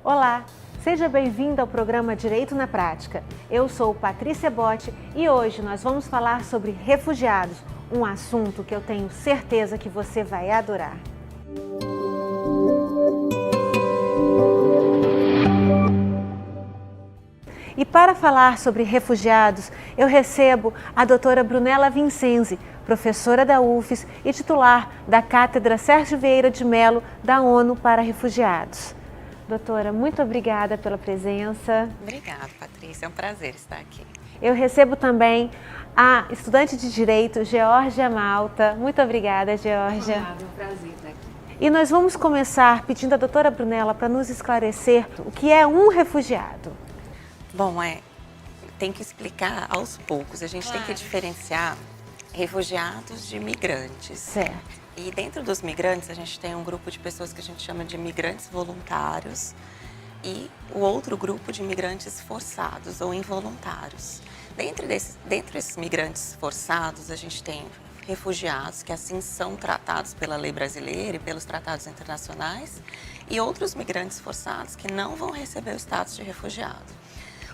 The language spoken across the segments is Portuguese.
Olá, seja bem-vindo ao programa Direito na Prática. Eu sou Patrícia Botti e hoje nós vamos falar sobre refugiados, um assunto que eu tenho certeza que você vai adorar. E para falar sobre refugiados, eu recebo a doutora Brunella Vincenzi, professora da UFES e titular da Cátedra Sérgio Vieira de Mello da ONU para Refugiados. Doutora, muito obrigada pela presença. Obrigada, Patrícia. É um prazer estar aqui. Eu recebo também a estudante de Direito, Geórgia Malta. Muito obrigada, Geórgia. Obrigada, é um prazer estar aqui. E nós vamos começar pedindo à doutora Brunella para nos esclarecer o que é um refugiado. Bom, tem que explicar aos poucos. A gente tem que diferenciar refugiados de migrantes. Certo. E dentro dos migrantes, a gente tem um grupo de pessoas que a gente chama de migrantes voluntários e o outro grupo de migrantes forçados ou involuntários. Dentro desses migrantes forçados, a gente tem refugiados que assim são tratados pela lei brasileira e pelos tratados internacionais e outros migrantes forçados que não vão receber o status de refugiado.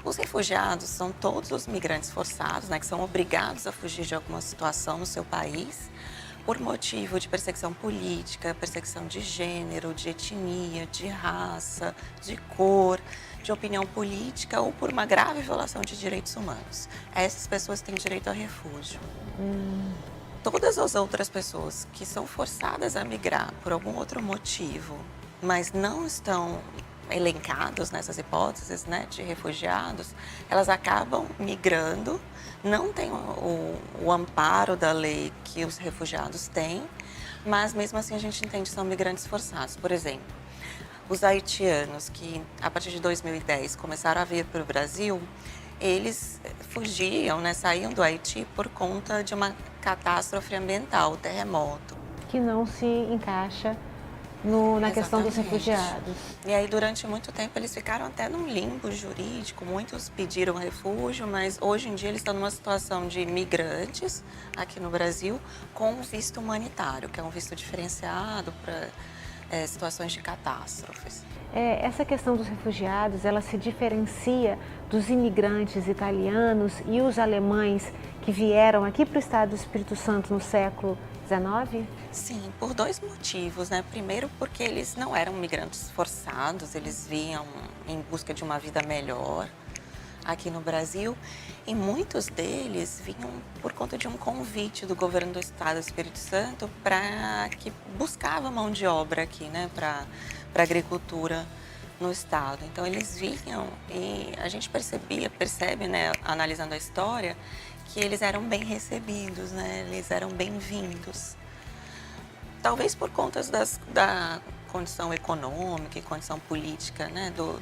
Os refugiados são todos os migrantes forçados, que são obrigados a fugir de alguma situação no seu país por motivo de perseguição política, perseguição de gênero, de etnia, de raça, de cor, de opinião política ou por uma grave violação de direitos humanos. Essas pessoas têm direito a refúgio. Todas as outras pessoas que são forçadas a migrar por algum outro motivo, mas não estão elencados nessas hipóteses de refugiados, elas acabam migrando, não tem o amparo da lei que os refugiados têm, mas mesmo assim a gente entende que são migrantes forçados. Por exemplo, os haitianos que a partir de 2010 começaram a vir para o Brasil, eles fugiam, saíam do Haiti por conta de uma catástrofe ambiental, terremoto. Que não se encaixa na questão dos refugiados. E aí, durante muito tempo, eles ficaram até num limbo jurídico. Muitos pediram refúgio, mas hoje em dia eles estão numa situação de migrantes aqui no Brasil com visto humanitário, que é um visto diferenciado para situações de catástrofes. Essa questão dos refugiados, ela se diferencia dos imigrantes italianos e os alemães que vieram aqui para o estado do Espírito Santo no século XIX? Sim, por dois motivos, Primeiro, porque eles não eram migrantes forçados, eles vinham em busca de uma vida melhor aqui no Brasil e muitos deles vinham por conta de um convite do governo do estado do Espírito Santo para que buscava mão de obra aqui, para a agricultura no estado. Então eles vinham e a gente percebe, analisando a história, que eles eram bem recebidos, eles eram bem-vindos. Talvez por conta da condição econômica e condição política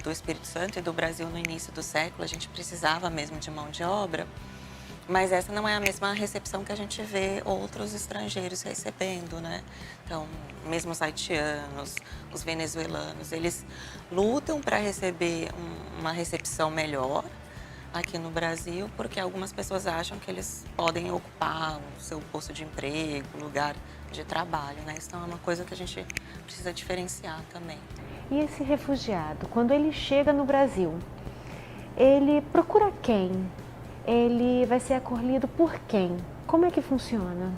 do Espírito Santo e do Brasil no início do século, a gente precisava mesmo de mão de obra, mas essa não é a mesma recepção que a gente vê outros estrangeiros recebendo, Então, mesmo os haitianos, os venezuelanos, eles lutam para receber uma recepção melhor aqui no Brasil, porque algumas pessoas acham que eles podem ocupar o seu posto de emprego, lugar de trabalho, Isso é uma coisa que a gente precisa diferenciar também. E esse refugiado, quando ele chega no Brasil, ele procura quem? Ele vai ser acolhido por quem? Como é que funciona?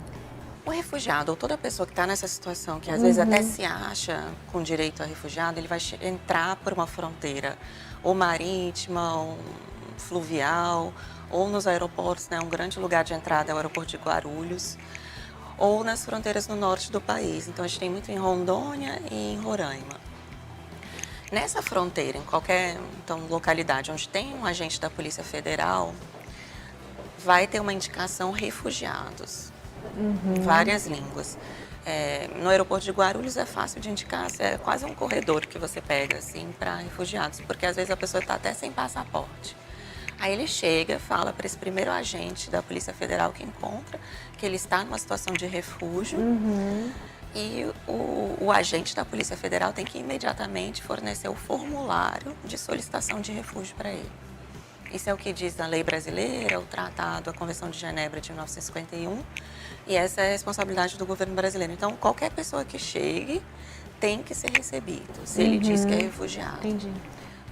O refugiado, ou toda pessoa que está nessa situação, que às vezes até se acha com direito a refugiado, ele vai entrar por uma fronteira ou marítima, ou fluvial, ou nos aeroportos, um grande lugar de entrada é o aeroporto de Guarulhos, ou nas fronteiras no norte do país. Então a gente tem muito em Rondônia e em Roraima. Nessa fronteira, em qualquer localidade onde tem um agente da Polícia Federal, vai ter uma indicação refugiados, várias línguas. No aeroporto de Guarulhos é fácil de indicar, é quase um corredor que você pega para refugiados, porque às vezes a pessoa está até sem passaporte. Aí ele chega, fala para esse primeiro agente da Polícia Federal que encontra que ele está numa situação de refúgio e o agente da Polícia Federal tem que imediatamente fornecer o formulário de solicitação de refúgio para ele. Isso é o que diz a lei brasileira, o tratado, a Convenção de Genebra de 1951, e essa é a responsabilidade do governo brasileiro. Então, qualquer pessoa que chegue tem que ser recebido, se ele diz que é refugiado. Entendi.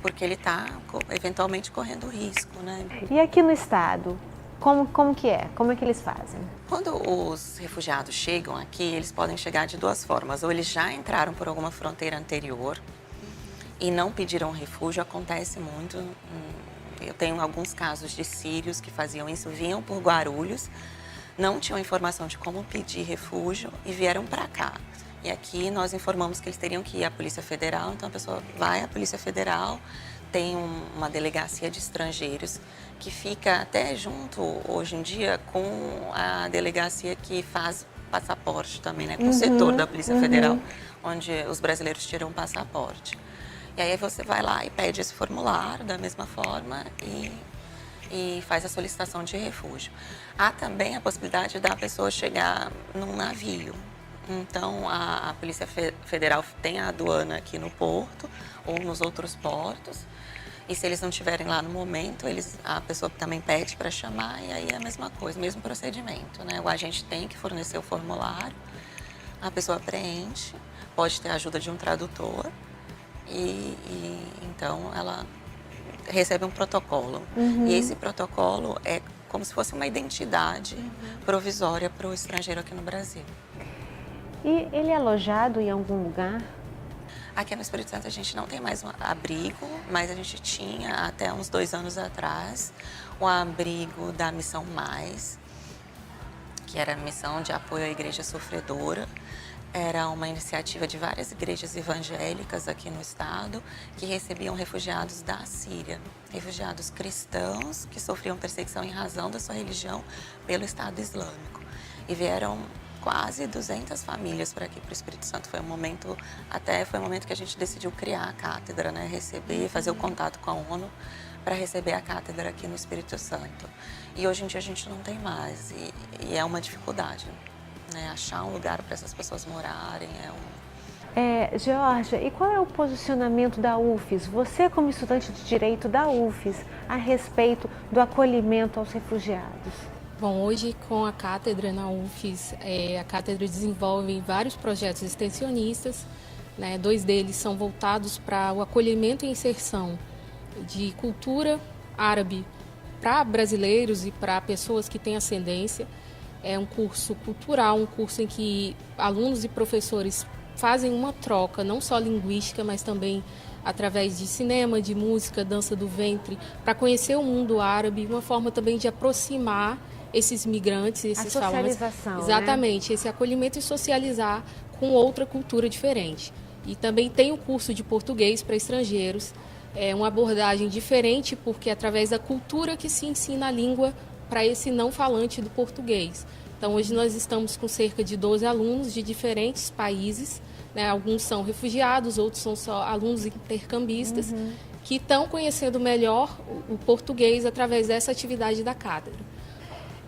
porque ele está eventualmente correndo risco, né? E aqui no estado, como que é? Como é que eles fazem? Quando os refugiados chegam aqui, eles podem chegar de duas formas. Ou eles já entraram por alguma fronteira anterior e não pediram refúgio, acontece muito. Eu tenho alguns casos de sírios que faziam isso, vinham por Guarulhos, não tinham informação de como pedir refúgio e vieram para cá. E aqui nós informamos que eles teriam que ir à Polícia Federal, então a pessoa vai à Polícia Federal, tem uma delegacia de estrangeiros que fica até junto, hoje em dia, com a delegacia que faz passaporte também, né? Com o setor da Polícia Federal, onde os brasileiros tiram passaporte. E aí você vai lá e pede esse formulário da mesma forma e faz a solicitação de refúgio. Há também a possibilidade da pessoa chegar num navio. Então, a Polícia Federal tem a aduana aqui no porto ou nos outros portos. E se eles não estiverem lá no momento, a pessoa também pede para chamar e aí é a mesma coisa, mesmo procedimento, né? O agente tem que fornecer o formulário, a pessoa preenche, pode ter a ajuda de um tradutor e então ela recebe um protocolo. E esse protocolo é como se fosse uma identidade provisória para o estrangeiro aqui no Brasil. E ele é alojado em algum lugar? Aqui no Espírito Santo a gente não tem mais um abrigo, mas a gente tinha até uns 2 anos atrás o abrigo da Missão Mais, que era a missão de apoio à igreja sofredora. Era uma iniciativa de várias igrejas evangélicas aqui no estado que recebiam refugiados da Síria, refugiados cristãos que sofriam perseguição em razão da sua religião pelo Estado Islâmico. E vieram quase 200 famílias para aqui, para o Espírito Santo. Foi um momento que a gente decidiu criar a cátedra, né? Fazer o contato com a ONU para receber a cátedra aqui no Espírito Santo. E hoje em dia a gente não tem mais e é uma dificuldade, né? Achar um lugar para essas pessoas morarem Geórgia, e qual é o posicionamento da UFES, você como estudante de Direito da UFES, a respeito do acolhimento aos refugiados? Bom, hoje com a cátedra na UFES, a cátedra desenvolve vários projetos extensionistas, né? 2 deles são voltados para o acolhimento e inserção de cultura árabe para brasileiros e para pessoas que têm ascendência. É um curso cultural, um curso em que alunos e professores fazem uma troca, não só linguística, mas também através de cinema, de música, dança do ventre, para conhecer o mundo árabe, uma forma também de aproximar esses migrantes, esses falantes. Exatamente, né? Esse acolhimento e socializar com outra cultura diferente. E também tem o curso de português para estrangeiros, é uma abordagem diferente porque é através da cultura que se ensina a língua para esse não falante do português. Então, hoje nós estamos com cerca de 12 alunos de diferentes países, né? Alguns são refugiados, outros são só alunos intercambistas, que estão conhecendo melhor o português através dessa atividade da cátedra.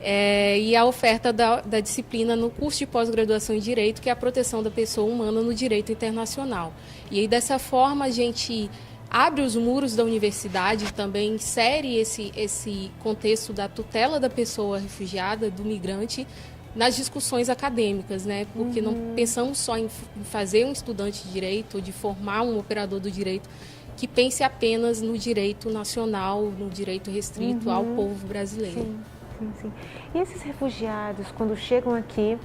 E a oferta da disciplina no curso de pós-graduação em Direito, que é a proteção da pessoa humana no direito internacional. E aí, dessa forma, a gente abre os muros da universidade, também insere esse contexto da tutela da pessoa refugiada, do migrante, nas discussões acadêmicas, né? Porque não pensamos só em fazer um estudante de direito, ou de formar um operador do direito que pense apenas no direito nacional, no direito restrito ao povo brasileiro. Sim. E esses refugiados, quando chegam aqui,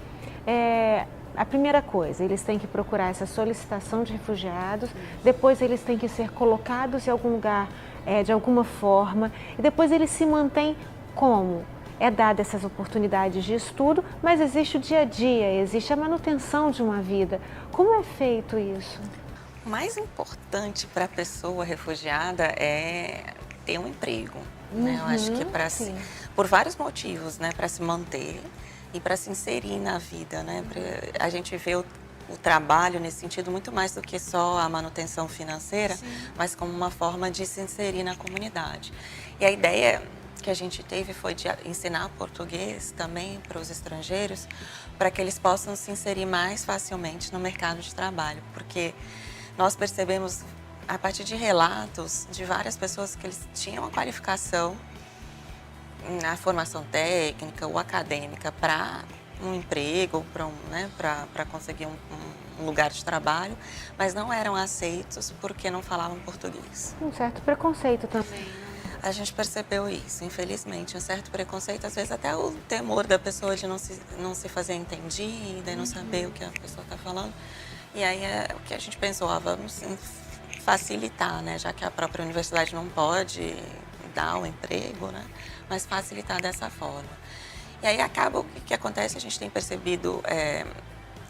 a primeira coisa, eles têm que procurar essa solicitação de refugiados, depois eles têm que ser colocados em algum lugar de alguma forma, e depois eles se mantêm como? É dada essas oportunidades de estudo, mas existe o dia a dia, existe a manutenção de uma vida. Como é feito isso? O mais importante para a pessoa refugiada é ter um emprego, né? Eu acho que por vários motivos, né? Para se manter e para se inserir na vida, né? A gente vê o trabalho nesse sentido muito mais do que só a manutenção financeira, mas como uma forma de se inserir na comunidade. E a ideia que a gente teve foi de ensinar português também para os estrangeiros, para que eles possam se inserir mais facilmente no mercado de trabalho, porque nós percebemos a partir de relatos de várias pessoas que eles tinham a qualificação, a formação técnica ou acadêmica para um emprego, para conseguir um lugar de trabalho, mas não eram aceitos porque não falavam português. Um certo preconceito também. A gente percebeu isso, infelizmente, um certo preconceito, às vezes até o temor da pessoa de não se fazer entendida e não saber o que a pessoa está falando. E aí é o que a gente pensou, vamos facilitar, né, já que a própria universidade não pode dar o emprego, né, mas facilitar dessa forma. E aí acaba o que acontece, a gente tem percebido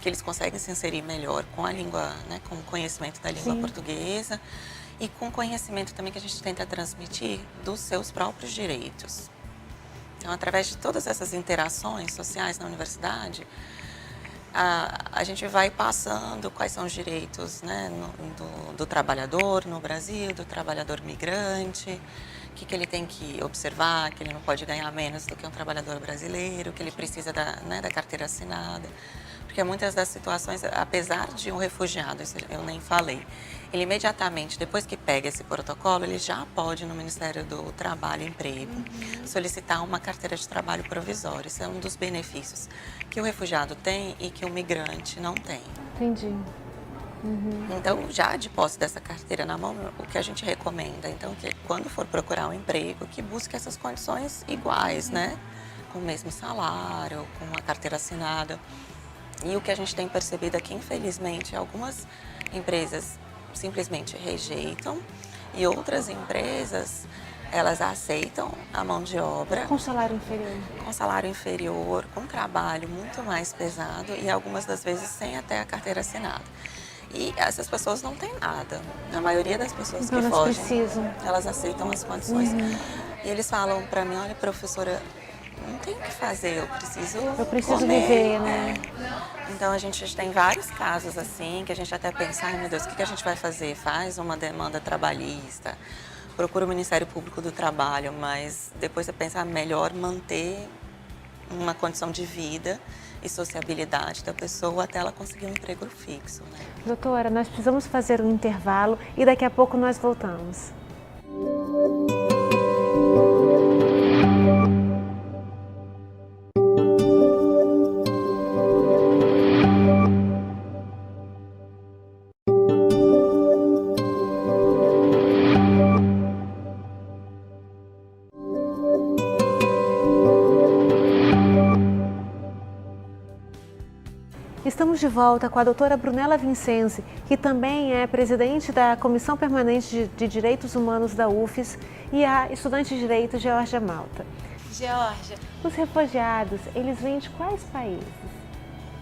que eles conseguem se inserir melhor com a língua, né, com o conhecimento da língua portuguesa e com o conhecimento também que a gente tenta transmitir dos seus próprios direitos. Então, através de todas essas interações sociais na universidade, a gente vai passando quais são os direitos, né, do trabalhador no Brasil, do trabalhador migrante, o que ele tem que observar, que ele não pode ganhar menos do que um trabalhador brasileiro, que ele precisa da carteira assinada. Porque muitas das situações, apesar de um refugiado, isso eu nem falei, ele imediatamente, depois que pega esse protocolo, ele já pode, no Ministério do Trabalho e Emprego, solicitar uma carteira de trabalho provisória. Isso é um dos benefícios que o refugiado tem e que o migrante não tem. Entendi. Então, já de posse dessa carteira na mão, o que a gente recomenda, então, que quando for procurar um emprego, que busque essas condições iguais, né? Com o mesmo salário, com a carteira assinada. E o que a gente tem percebido é que, infelizmente, algumas empresas simplesmente rejeitam e outras empresas, elas aceitam a mão de obra Com salário inferior. com salário inferior, com trabalho muito mais pesado e algumas das vezes sem até a carteira assinada. E essas pessoas não têm nada. A maioria das pessoas Então que elas fogem, precisam. elas aceitam as condições. E eles falam para mim, olha, professora, não tem o que fazer, eu preciso comer. Viver, né? Então a gente tem vários casos assim, que a gente até pensa, ai meu Deus, o que a gente vai fazer? Faz uma demanda trabalhista, procura o Ministério Público do Trabalho, mas depois você pensa, melhor manter uma condição de vida e sociabilidade da pessoa até ela conseguir um emprego fixo, né? Doutora, nós precisamos fazer um intervalo e daqui a pouco nós voltamos. Estamos de volta com a doutora Brunella Vincenzi, que também é presidente da Comissão Permanente de Direitos Humanos da UFES e a estudante de Direito Georgia Malta. Georgia. Os refugiados, eles vêm de quais países?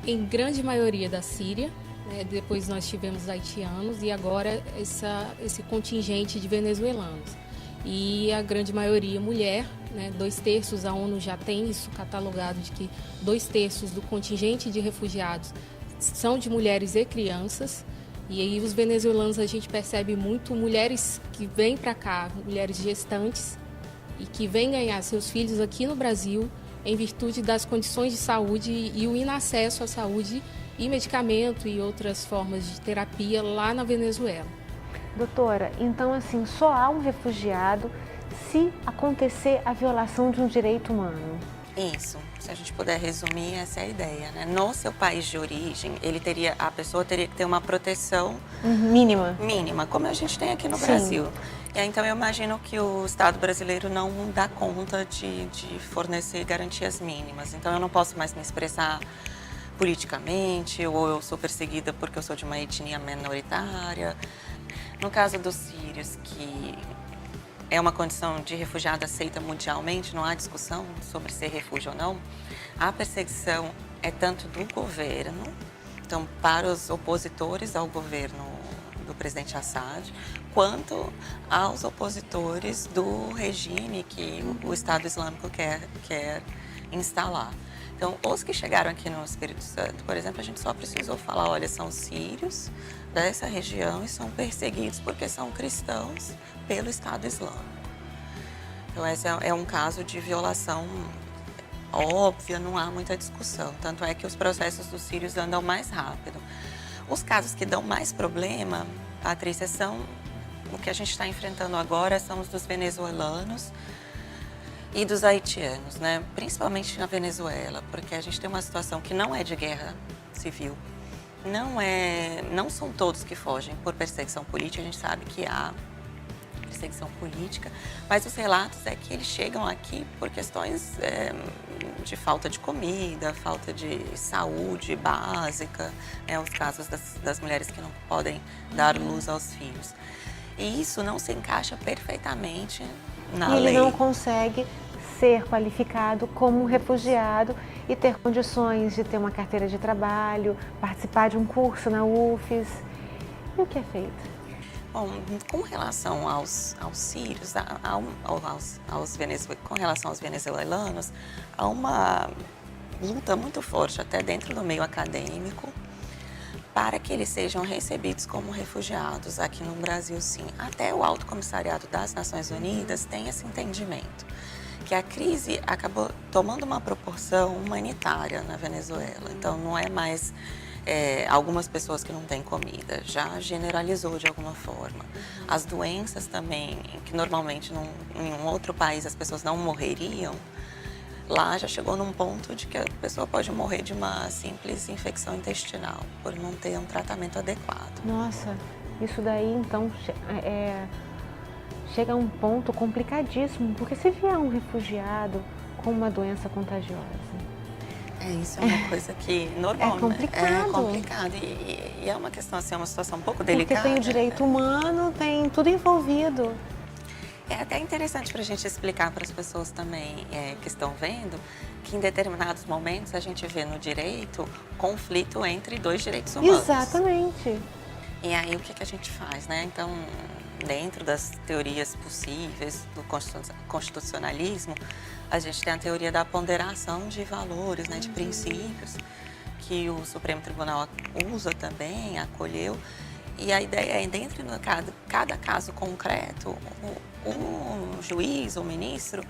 Em grande maioria da Síria, né? Depois nós tivemos haitianos e agora esse contingente de venezuelanos. E a grande maioria mulher, né? 2/3, a ONU já tem isso catalogado, de que 2/3 do contingente de refugiados são de mulheres e crianças. E aí os venezuelanos a gente percebe muito mulheres que vêm para cá, mulheres gestantes, e que vêm ganhar seus filhos aqui no Brasil em virtude das condições de saúde e o inacesso à saúde e medicamento e outras formas de terapia lá na Venezuela. Doutora, então assim, só há um refugiado se acontecer a violação de um direito humano? Isso, se a gente puder resumir, essa é a ideia, né? No seu país de origem, a pessoa teria que ter uma proteção mínima, como a gente tem aqui no Brasil. E aí, então eu imagino que o Estado brasileiro não dá conta de fornecer garantias mínimas. Então eu não posso mais me expressar politicamente, ou eu sou perseguida porque eu sou de uma etnia minoritária. No caso dos sírios, que é uma condição de refugiado aceita mundialmente, não há discussão sobre ser refúgio ou não, a perseguição é tanto do governo, então para os opositores ao governo do presidente Assad, quanto aos opositores do regime que o Estado Islâmico quer instalar. Então, os que chegaram aqui no Espírito Santo, por exemplo, a gente só precisou falar, olha, são sírios dessa região e são perseguidos porque são cristãos pelo Estado Islâmico. Então, esse é um caso de violação óbvia, não há muita discussão. Tanto é que os processos dos sírios andam mais rápido. Os casos que dão mais problema, Patrícia, são o que a gente está enfrentando agora, são os dos venezuelanos, e dos haitianos, né? Principalmente na Venezuela, porque a gente tem uma situação que não é de guerra civil. Não são todos que fogem por perseguição política, a gente sabe que há perseguição política, mas os relatos é que eles chegam aqui por questões de falta de comida, falta de saúde básica, né, os casos das mulheres que não podem dar luz aos filhos. E isso não se encaixa perfeitamente na lei. Ele não consegue ser qualificado como refugiado e ter condições de ter uma carteira de trabalho, participar de um curso na UFES. E o que é feito? Bom, com relação aos sírios, com relação aos venezuelanos, há uma luta muito forte até dentro do meio acadêmico para que eles sejam recebidos como refugiados aqui no Brasil, sim. Até o Alto Comissariado das Nações Unidas tem esse entendimento, que a crise acabou tomando uma proporção humanitária na Venezuela. Então, não é mais algumas pessoas que não têm comida, já generalizou de alguma forma. As doenças também, que normalmente em um outro país as pessoas não morreriam, lá já chegou num ponto de que a pessoa pode morrer de uma simples infecção intestinal, por não ter um tratamento adequado. Nossa, isso daí então chega a um ponto complicadíssimo, porque se vier um refugiado com uma doença contagiosa... Isso é uma coisa que normal, é complicado. Né? É complicado e é uma questão assim, é uma situação um pouco delicada. Porque tem o direito humano, tem tudo envolvido. É até interessante para a gente explicar para as pessoas também que estão vendo que em determinados momentos a gente vê no direito conflito entre dois direitos humanos. Exatamente. E aí o que a gente faz, né? Então, dentro das teorias possíveis do constitucionalismo, a gente tem a teoria da ponderação de valores, né, de princípios, que o Supremo Tribunal usa também, acolheu. E a ideia é, dentro de cada caso concreto, o juiz, o ministro,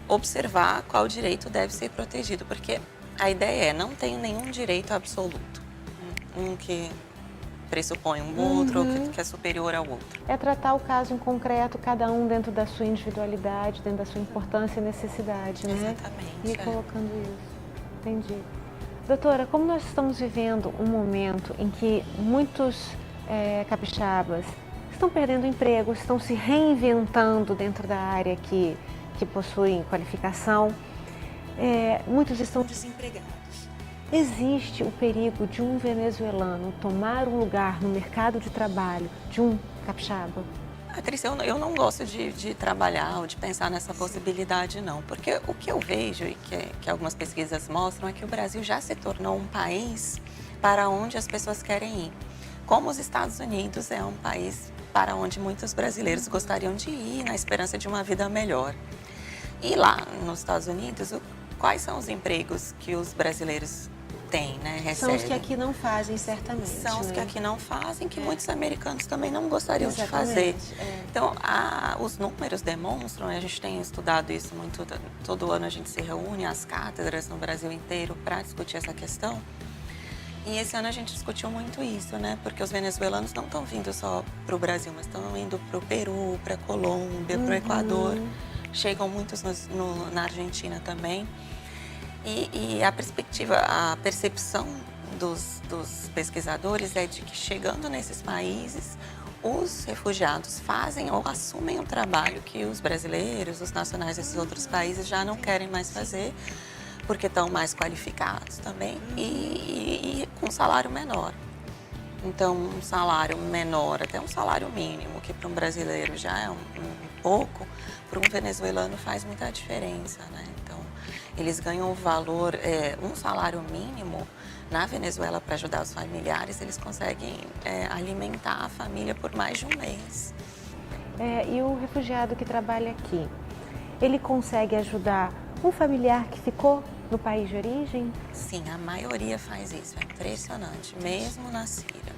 observar qual direito deve ser protegido, porque a ideia é, não tem nenhum direito absoluto, um que pressupõe um outro, ou que é superior ao outro. É tratar o caso em concreto, cada um dentro da sua individualidade, dentro da sua importância e necessidade, né? Exatamente. E colocando isso. Entendi. Doutora, como nós estamos vivendo um momento em que muitos capixabas estão perdendo emprego, estão se reinventando dentro da área que possuem qualificação, muitos estão desempregados. Existe o perigo de um venezuelano tomar um lugar no mercado de trabalho de um capixaba? Patrícia, eu não gosto de trabalhar ou de pensar nessa possibilidade, não. Porque o que eu vejo e que algumas pesquisas mostram é que o Brasil já se tornou um país para onde as pessoas querem ir. Como os Estados Unidos é um país para onde muitos brasileiros gostariam de ir na esperança de uma vida melhor. E lá nos Estados Unidos, quais são os empregos que os brasileiros têm, né, recebem? São os que aqui não fazem, certamente. São os que aqui não fazem, que muitos americanos também não gostariam de Exatamente, fazer. Então, os números demonstram, a gente tem estudado isso muito, todo ano a gente se reúne, as cátedras no Brasil inteiro, para discutir essa questão. E esse ano a gente discutiu muito isso, né? Porque os venezuelanos não estão vindo só para o Brasil, mas estão indo para o Peru, para a Colômbia, para o Equador. Chegam muitos na Argentina também. E a percepção dos pesquisadores é de que, chegando nesses países, os refugiados fazem ou assumem um trabalho que os brasileiros, os nacionais desses outros países já não querem mais fazer, porque estão mais qualificados também e com salário menor. Então, um salário menor, até um salário mínimo, que para um brasileiro já é um pouco, para um venezuelano faz muita diferença, né? Então, eles ganham o valor, um salário mínimo na Venezuela para ajudar os familiares, eles conseguem alimentar a família por mais de um mês. E o refugiado que trabalha aqui, ele consegue ajudar um familiar que ficou no país de origem? Sim, a maioria faz isso, é impressionante, mesmo na Síria.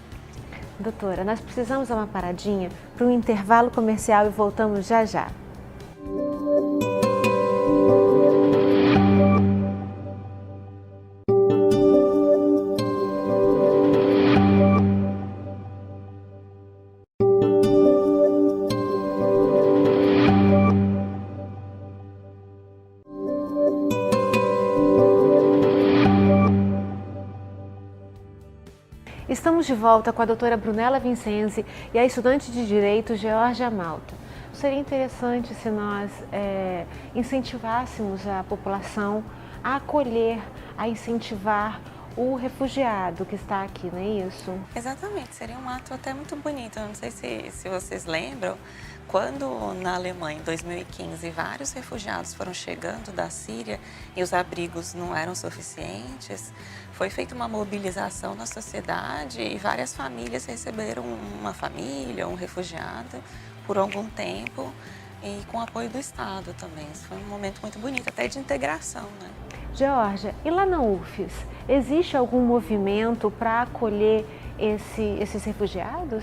Doutora, nós precisamos dar uma paradinha para um intervalo comercial e voltamos já já. estamos de volta com a doutora Brunella Vincenzi e a estudante de Direito Georgia Malta. Seria interessante se nós incentivássemos a população a acolher, a incentivar o refugiado que está aqui, não é isso? Exatamente, seria um ato até muito bonito. Eu não sei se vocês lembram, quando na Alemanha, em 2015, vários refugiados foram chegando da Síria e os abrigos não eram suficientes, foi feita uma mobilização na sociedade e várias famílias receberam uma família, um refugiado, por algum tempo e com apoio do Estado também. Isso foi um momento muito bonito, até de integração, né? Georgia, e lá na UFES, existe algum movimento para acolher esses refugiados?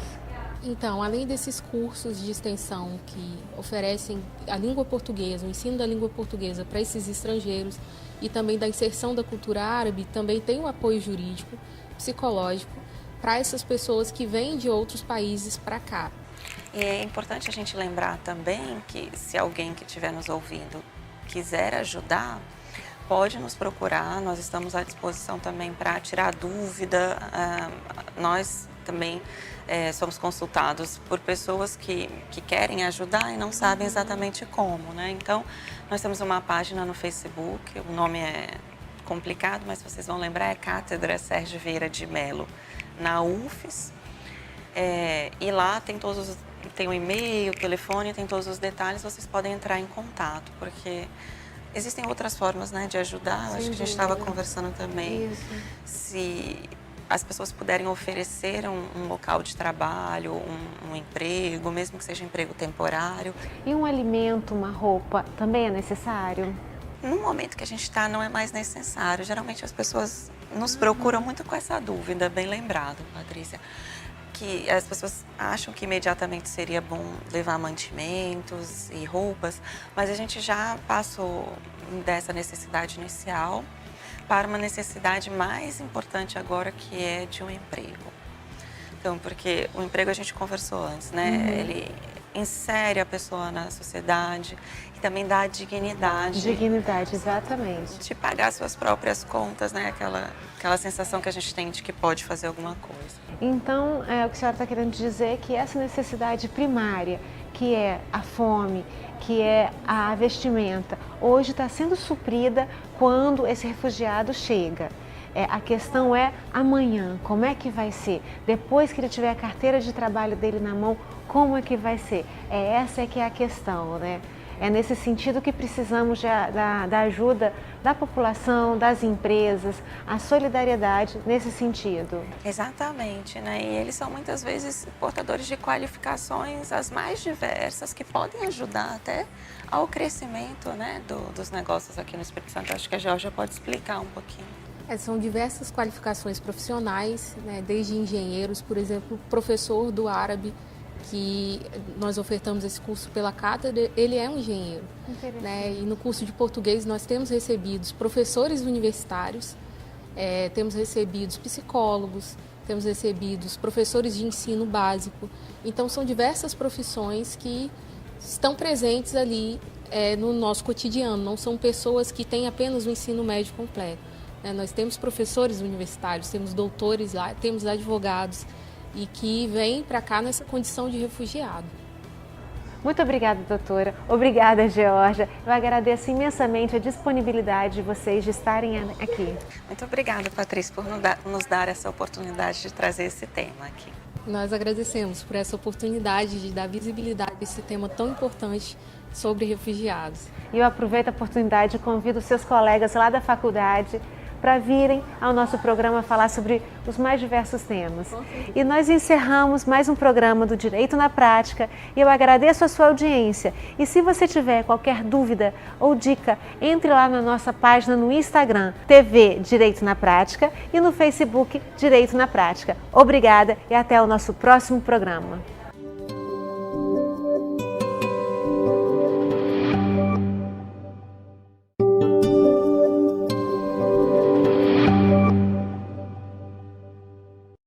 Então, além desses cursos de extensão que oferecem a língua portuguesa, o ensino da língua portuguesa para esses estrangeiros e também da inserção da cultura árabe, também tem o apoio jurídico, psicológico para essas pessoas que vêm de outros países para cá. E é importante a gente lembrar também que se alguém que estiver nos ouvindo quiser ajudar, pode nos procurar, nós estamos à disposição também para tirar dúvida. Nós também somos consultados por pessoas que querem ajudar e não sabem exatamente como, né? Então, nós temos uma página no Facebook, o nome é complicado, mas vocês vão lembrar, é Cátedra Sérgio Vieira de Mello, na UFES. E lá tem o e-mail, o telefone, tem todos os detalhes, vocês podem entrar em contato, porque existem outras formas, né, de ajudar. Acho que a gente estava conversando também. Isso. Se as pessoas puderem oferecer um local de trabalho, um emprego, mesmo que seja um emprego temporário. E um alimento, uma roupa, também é necessário? No momento que a gente está, não é mais necessário. Geralmente as pessoas nos procuram muito com essa dúvida, bem lembrado, Patrícia. Que as pessoas acham que imediatamente seria bom levar mantimentos e roupas, mas a gente já passou dessa necessidade inicial para uma necessidade mais importante agora, que é de um emprego. Então, porque o emprego a gente conversou antes, né? Ele insere a pessoa na sociedade e também dá dignidade. Dignidade, exatamente. De pagar suas próprias contas, né? Aquela sensação que a gente tem de que pode fazer alguma coisa. Então, o que a senhora está querendo dizer é que essa necessidade primária, que é a fome, que é a vestimenta, hoje está sendo suprida quando esse refugiado chega. A questão é amanhã, como é que vai ser? Depois que ele tiver a carteira de trabalho dele na mão, como é que vai ser? Essa é que é a questão, né? É nesse sentido que precisamos da ajuda da população, das empresas, a solidariedade nesse sentido. Exatamente, né? E eles são muitas vezes portadores de qualificações as mais diversas, que podem ajudar até ao crescimento, né, dos negócios aqui no Espírito Santo. Acho que a Georgia pode explicar um pouquinho. São diversas qualificações profissionais, né, desde engenheiros, por exemplo, o professor do árabe, que nós ofertamos esse curso pela cátedra, ele é um engenheiro. Né? E no curso de português nós temos recebidos professores universitários, temos recebidos psicólogos, temos recebidos professores de ensino básico. Então são diversas profissões que estão presentes ali no nosso cotidiano, não são pessoas que têm apenas o ensino médio completo. Nós temos professores universitários, temos doutores lá, temos advogados, e que vêm para cá nessa condição de refugiado. Muito obrigada, doutora. Obrigada, Georgia. Eu agradeço imensamente a disponibilidade de vocês de estarem aqui. Muito obrigada, Patrícia, por nos dar essa oportunidade de trazer esse tema aqui. Nós agradecemos por essa oportunidade de dar visibilidade a esse tema tão importante sobre refugiados. E eu aproveito a oportunidade e convido seus colegas lá da faculdade para virem ao nosso programa falar sobre os mais diversos temas. E nós encerramos mais um programa do Direito na Prática e eu agradeço a sua audiência. E se você tiver qualquer dúvida ou dica, entre lá na nossa página no Instagram, TV Direito na Prática, e no Facebook Direito na Prática. Obrigada e até o nosso próximo programa.